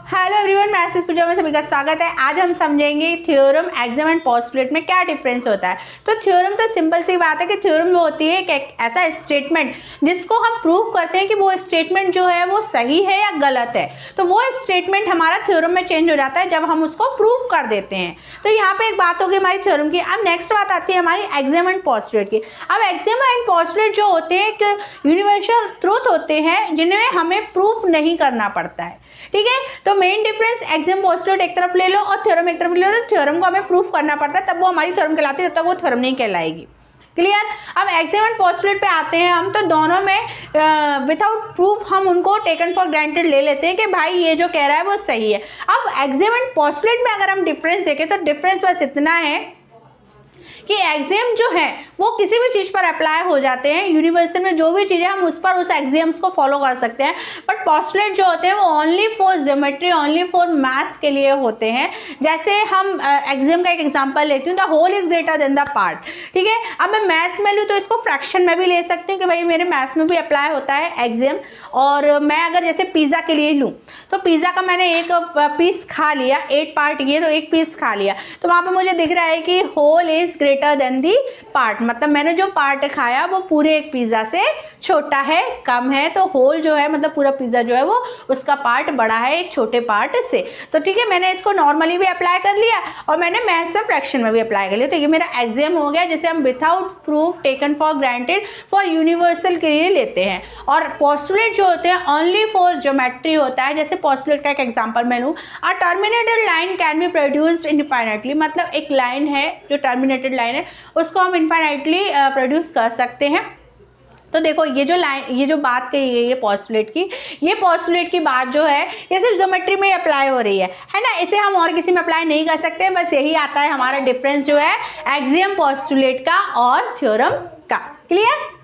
Hello everyone, मैं आशीष पूजा में सभी का स्वागत है। आज हम समझेंगे थ्योरम, एक्सियम एंड पोस्टुलेट में क्या डिफरेंस होता है। तो थ्योरम तो सिंपल सी बात है कि थ्योरम वो होती है एक ऐसा स्टेटमेंट जिसको हम प्रूव करते हैं कि वो स्टेटमेंट जो है वो सही है या गलत है। तो वो स्टेटमेंट हमारा थ्योरम में चेंज हो जाता है जब हम उसको प्रूव कर देते हैं। तो यहाँ पे एक बात होगी हमारी थ्योरम की। अब नेक्स्ट बात आती है हमारी एक्सियम एंड पोस्टुलेट की। अब एक्सियम एंड पोस्टुलेट जो होते हैं एक यूनिवर्सल ट्रूथ होते हैं जिन्हें हमें प्रूफ नहीं करना पड़ता है। ठीक है, तो मेन डिफरेंस एक्सियम पोस्टुलेट एक तरफ ले लो और थ्योरम एक तरफ ले लो। तो थ्योरम को हमें प्रूफ करना पड़ता है, तब वो हमारी थ्योरम कहलाती है, तब तक वो थ्योरम नहीं कहलाएगी। क्लियर। अब एक्सियम एंड पोस्टुलेट पे आते हैं हम। तो दोनों में विदाउट प्रूफ हम उनको टेकन फॉर ग्रांटेड ले लेते हैं कि भाई ये जो कह रहा है वो सही है। अब एक्सियम एंड पोस्टुलेट में अगर हम डिफरेंस देखें तो डिफरेंस बस इतना है कि एक्सियम जो है वो किसी भी चीज़ पर अप्लाई हो जाते हैं। यूनिवर्सल में जो भी चीज़ें हम उस पर उस एक्सियम्स को फॉलो कर सकते हैं। बट पोस्टुलेट जो होते हैं वो only for geometry, only for maths के लिए होते हैं। जैसे हम एक्सियम का एक एग्जांपल लेती हूँ, the whole is greater than the part. ठीक है, अब मैं मैथ्स में लूँ तो इसको फ्रैक्शन में भी ले सकती हूँ कि भाई मेरे मैथ्स में भी अप्लाई होता है एक्सियम। और मैं अगर जैसे पिज़्ज़ा के लिए लूँ तो पिज़्ज़ा का मैंने एक पीस खा लिया, 8 पार्ट ये तो एक पीस खा लिया, तो वहाँ पर मुझे दिख रहा है कि whole is greater than the part. मतलब मैंने जो पार्ट खाया वो पूरे एक पिज़्ज़ा से छोटा है, कम है। तो होल जो है मतलब पूरा पिज़्ज़ा जो है वो उसका पार्ट बड़ा है एक छोटे पार्ट से। तो ठीक है, मैंने इसको नॉर्मली भी अप्लाई कर लिया और मैंने मैथ्स में फ्रैक्शन में भी अप्लाई कर लिया। तो ये मेरा एक्सियम हो गया जिसे हम without proof taken for granted for universal के लिए लेते हैं। और पोस्टुलेट जो होते हैं ओनली फॉर ज्योमेट्री होता है। जैसे पोस्टुलेट का एक एग्जांपल मैं लूँ, a terminated line can be produced infinitely. मतलब एक लाइन है जो टर्मिनेटेड लाइन है उसको हम इनफाइनाइटली प्रोड्यूस कर सकते हैं। तो देखो ये जो लाइन, ये जो बात कही गई है पोस्टुलेट की, ये पोस्टुलेट की बात जो है ये सिर्फ ज्योमेट्री में ही अप्लाई हो रही है ना। इसे हम और किसी में अप्लाई नहीं कर सकते। बस यही आता है हमारा डिफरेंस जो है एक्सियम पोस्टुलेट का और थ्योरम का। क्लियर।